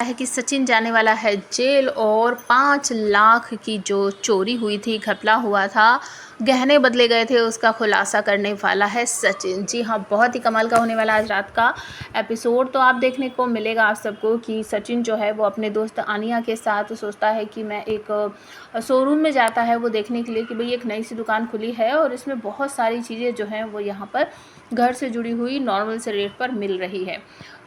है कि सचिन जाने वाला है जेल और 5 लाख की जो चोरी हुई थी, घपला हुआ था, गहने बदले गए थे, उसका खुलासा करने वाला है सचिन। जी हाँ, बहुत ही कमाल का होने वाला आज रात का एपिसोड। तो आप देखने को मिलेगा आप सबको कि सचिन जो है वो अपने दोस्त आनिया के साथ सोचता है कि मैं एक शोरूम में जाता है वो देखने के लिए कि भाई एक नई सी दुकान खुली है और इसमें बहुत सारी चीज़ें जो हैं वो यहाँ पर घर से जुड़ी हुई नॉर्मल से रेट पर मिल रही है।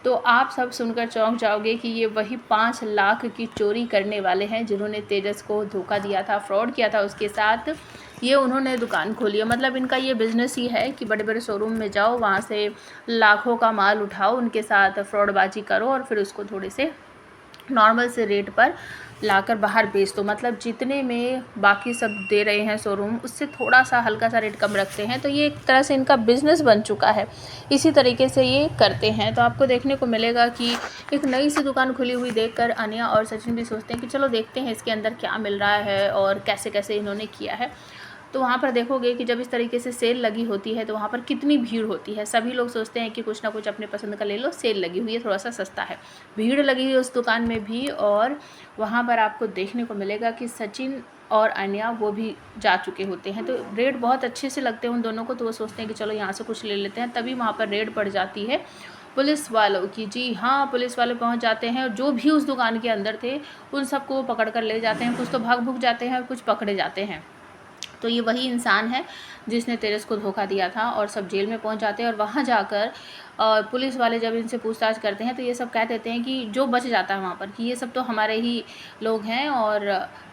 तो आप सब सुनकर चौंक जाओगे कि ये वही 5 लाख की चोरी करने वाले हैं जिन्होंने तेजस को धोखा दिया था, फ्रॉड किया था उसके साथ। ये उन्होंने दुकान खोली है, मतलब इनका ये बिज़नेस ही है कि बड़े बड़े शोरूम में जाओ, वहाँ से लाखों का माल उठाओ, उनके साथ फ्रॉडबाजी करो और फिर उसको थोड़े से नॉर्मल से रेट पर लाकर बाहर बेच दो। मतलब जितने में बाकी सब दे रहे हैं शोरूम, उससे थोड़ा सा हल्का सा रेट कम रखते हैं। तो ये एक तरह से इनका बिज़नेस बन चुका है, इसी तरीके से ये करते हैं। तो आपको देखने को मिलेगा कि एक नई सी दुकान खुली हुई देखकर अनिया और सचिन भी सोचते हैं कि चलो देखते हैं इसके अंदर क्या मिल रहा है और कैसे कैसे इन्होंने किया है। तो वहाँ पर देखोगे कि जब इस तरीके से सेल लगी होती है तो वहाँ पर कितनी भीड़ होती है। सभी लोग सोचते हैं कि कुछ ना कुछ अपने पसंद का ले लो, सेल लगी हुई है, थोड़ा सा सस्ता है। भीड़ लगी हुई है उस दुकान में भी, और वहाँ पर आपको देखने को मिलेगा कि सचिन और अनिया वो भी जा चुके होते हैं। तो रेट बहुत अच्छे से लगते हैं उन दोनों को, तो वो सोचते हैं कि चलो यहाँ से कुछ ले लेते हैं। तभी वहाँ पर रेड पड़ जाती है पुलिस वालों की। जी हाँ, पुलिस वाले पहुँच जाते हैं और जो भी उस दुकान के अंदर थे उन सबको पकड़ कर ले जाते हैं। कुछ तो भाग भुग जाते हैं और कुछ पकड़े जाते हैं। तो ये वही इंसान है जिसने तेजस को धोखा दिया था, और सब जेल में पहुंच जाते हैं। और वहाँ जाकर पुलिस वाले जब इनसे पूछताछ करते हैं तो ये सब कह देते हैं कि जो बच जाता है वहाँ पर कि ये सब तो हमारे ही लोग हैं और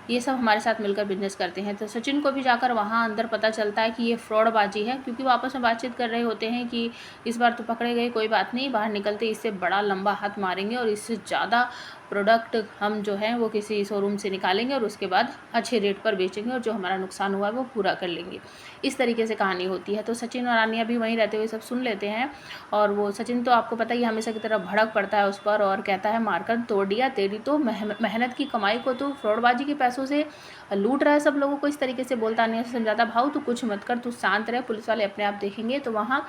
ये सब हमारे साथ मिलकर बिजनेस करते हैं। तो सचिन को भी जाकर वहाँ अंदर पता चलता है कि ये फ्रॉडबाजी है, क्योंकि वो आपस में बातचीत कर रहे होते हैं कि इस बार तो पकड़े गए, कोई बात नहीं, बाहर निकलते इससे बड़ा लंबा हाथ मारेंगे और इससे ज़्यादा प्रोडक्ट हम जो है वो किसी शोरूम से निकालेंगे और उसके बाद अच्छे रेट पर बेचेंगे और जो हमारा नुकसान हुआ है वो पूरा कर लेंगे। इस तरीके से कहानी होती है। तो सचिन और आनिया भी वहीं रहते हुए सब सुन लेते हैं, और वो सचिन तो आपको पता ही हमेशा की तरह भड़क पड़ता है उस पर और कहता है मारकर तोड़ दिया, तेरी तो मेहनत की कमाई को तो फ्रॉडबाजी के पैसों से लूट रहा है सब लोगों को। इस तरीके से बोलता आनिया से समझाता, भाव तू कुछ मत कर, तू शांत रहे, पुलिस वाले अपने आप देखेंगे। तो वहाँ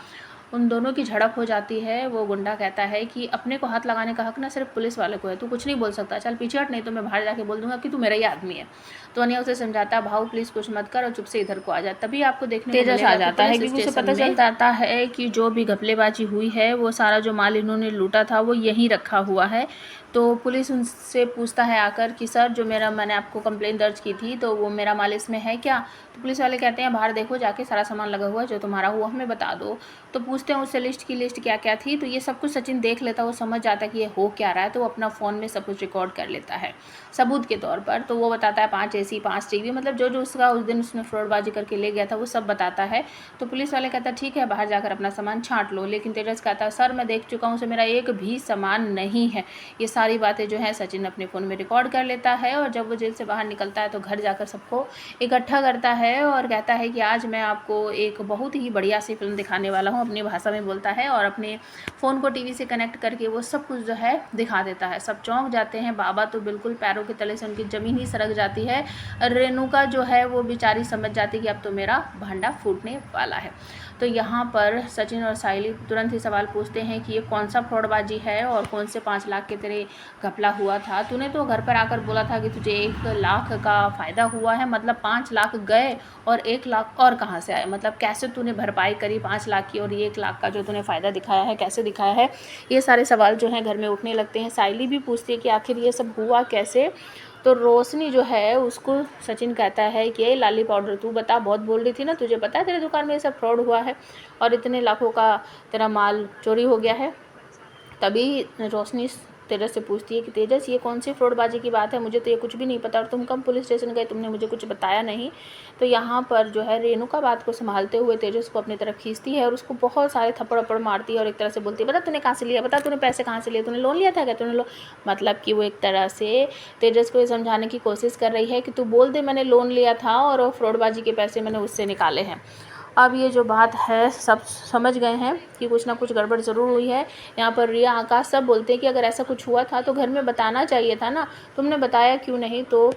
उन दोनों की झड़प हो जाती है। वो गुंडा कहता है कि अपने को हाथ लगाने का हक ना सिर्फ पुलिस वाले को है, तू कुछ नहीं बोल सकता, चल पीछे हट, नहीं तो मैं बाहर जाके बोल दूंगा कि तू मेरा ही आदमी है। तो अनिया उसे समझाता, भाव प्लीज कुछ मत कर और चुप से इधर को आ जा। तभी आपको देखने को तेजस आ जाता है, क्योंकि उसे पता चलता है कि जो भी घपलेबाजी हुई है वो सारा जो माल इन्होंने लूटा था वो यहीं रखा हुआ है। तो पुलिस उनसे पूछता है आकर कि सर, जो मैंने आपको कंप्लेंट दर्ज की थी तो वो मेरा माल इसमें है क्या? तो पुलिस वाले कहते हैं बाहर देखो जाके, सारा सामान लगा हुआ है, जो तुम्हारा हुआ हमें बता दो। तो पूछते हैं उससे लिस्ट क्या क्या थी। तो ये सब कुछ सचिन देख लेता है, वो समझ जाता है कि ये हो क्या रहा है। तो वो अपना फ़ोन में सब कुछ रिकॉर्ड कर लेता है सबूत के तौर पर। तो वो बताता है 5 AC 5 TV, मतलब जो जो उसका उस दिन उसने फ्रॉडबाजी करके ले गया था वो सब बताता है। तो पुलिस वाले कहता है ठीक है, बाहर जाकर अपना सामान छांट लो। लेकिन तेजस कहता है सर, मैं देख चुका हूँ, उसे मेरा एक भी सामान नहीं है। ये सारी बातें जो है सचिन अपने फ़ोन में रिकॉर्ड कर लेता है, और जब वो जेल से बाहर निकलता है तो घर जाकर सबको इकट्ठा करता है और कहता है कि आज मैं आपको एक बहुत ही बढ़िया सी फिल्म दिखाने वाला हूँ, अपनी भाषा में बोलता है, और अपने फ़ोन को टीवी से कनेक्ट करके वो सब कुछ जो है दिखा देता है। सब चौंक जाते हैं, बाबा तो बिल्कुल पैरों के तले से उनकी ज़मीन ही सरक जाती है। रेणुका जो है वो बेचारी समझ जाती है कि अब तो मेरा भांडा फूटने वाला है। तो यहाँ पर सचिन और साइली तुरंत ही सवाल पूछते हैं कि ये कौन सा फ्रॉडबाजी है और कौन से 5 लाख के तेरे घपला हुआ था? तूने तो घर पर आकर बोला था कि तुझे 1 लाख का फ़ायदा हुआ है, मतलब 5 लाख गए और 1 लाख और कहाँ से आए? मतलब कैसे तूने भरपाई करी 5 लाख की, और ये 1 लाख का जो तूने फ़ायदा दिखाया है कैसे दिखाया है? ये सारे सवाल जो हैं घर में उठने लगते हैं। साइली भी पूछती है कि आखिर ये सब हुआ कैसे? तो रोशनी जो है उसको सचिन कहता है कि ये लाली पाउडर तू बता, बहुत बोल रही थी ना, तुझे पता है तेरे दुकान में ये सब फ्रॉड हुआ है और इतने लाखों का तेरा माल चोरी हो गया है। तभी रोशनी तेजस से पूछती है कि तेजस, ये कौन सी फ्रॉडबाजी की बात है? मुझे तो ये कुछ भी नहीं पता, और तुम कब पुलिस स्टेशन गए, तुमने मुझे कुछ बताया नहीं। तो यहाँ पर जो है रेणुका बात को संभालते हुए तेजस को अपनी तरफ खींचती है और उसको बहुत सारे थप्पड़ वप्पड़ मारती है और एक तरह से बोलती है, बता तूने कहाँ से लिया, बता तूने पैसे कहाँ से लिए, तूने लोन लिया था क्या, तूने मतलब कि वो एक तरह से तेजस को ये समझाने की कोशिश कर रही है कि तू बोल दे मैंने लोन लिया था और फ्रॉडबाजी के पैसे मैंने उससे निकाले हैं। अब ये जो बात है सब समझ गए हैं कि कुछ ना कुछ गड़बड़ ज़रूर हुई है। यहाँ पर रिया, आकाश सब बोलते हैं कि अगर ऐसा कुछ हुआ था तो घर में बताना चाहिए था ना, तुमने बताया क्यों नहीं? तो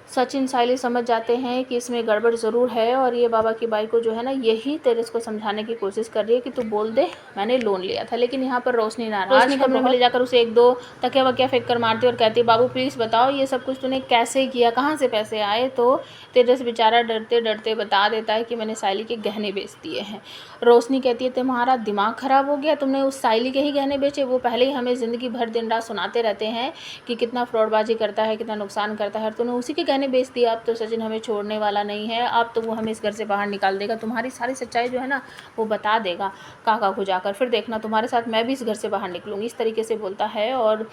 सचिन साइली समझ जाते हैं कि इसमें गड़बड़ ज़रूर है और ये बाबा की बाई को जो है ना यही तेजस को समझाने की कोशिश कर रही है कि तू बोल दे मैंने लोन लिया था। लेकिन यहाँ पर रोशनी नाराज, रोशनी कमरे में ले जाकर उसे 1-2 तकिया वकिया फेंक कर मारती और कहती है बाबू प्लीज़ बताओ ये सब कुछ तूने कैसे किया, कहाँ से पैसे आए। तो तेजस बेचारा डरते डरते बता देता है कि मैंने साइली के गहने बेच दिए हैं। रोशनी कहती है तुम्हारा दिमाग ख़राब हो गया, तुमने उस साइली के ही गहने बेचे, वो पहले ही हमें ज़िंदगी भर दिन रात सुनाते रहते हैं कि कितना फ्रॉडबाजी करता है, कितना नुकसान करता है, तूने उसी के गहने बेच दिया। अब तो सचिन हमें छोड़ने वाला नहीं है, अब तो वो हमें इस घर से बाहर निकाल देगा, तुम्हारी सारी सच्चाई जो है ना वो बता देगा काका को जाकर, फिर देखना तुम्हारे साथ मैं भी इस घर से बाहर निकलूँगी, इस तरीके से बोलता है। और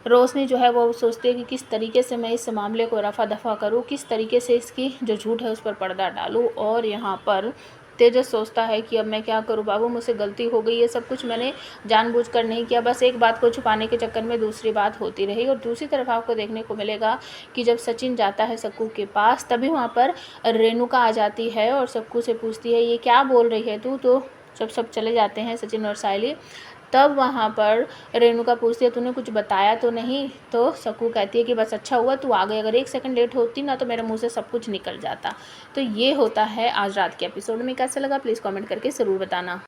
रोशनी जो है वो सोचती है कि किस तरीके से मैं इस मामले को रफ़ा दफ़ा करूँ, किस तरीके से इसकी जो झूठ है उस पर पर्दा डालूँ। और यहाँ पर तेजस सोचता है कि अब मैं क्या करूँ बाबू, मुझसे गलती हो गई, ये सब कुछ मैंने जानबूझकर नहीं किया, बस एक बात को छुपाने के चक्कर में दूसरी बात होती रही। और दूसरी तरफ आपको देखने को मिलेगा कि जब सचिन जाता है सक्कू के पास तभी वहाँ पर रेणुका आ जाती है और सक्कू से पूछती है ये क्या बोल रही है तू। तो जब सब चले जाते हैं सचिन और साइली तब वहाँ पर रेणुका पूछती है तूने कुछ बताया तो नहीं। तो सक्कू कहती है कि बस अच्छा हुआ तू आ गई, अगर 1 सेकंड लेट होती ना तो मेरे मुंह से सब कुछ निकल जाता। तो ये होता है आज रात के एपिसोड में। कैसा लगा प्लीज़ कमेंट करके ज़रूर बताना।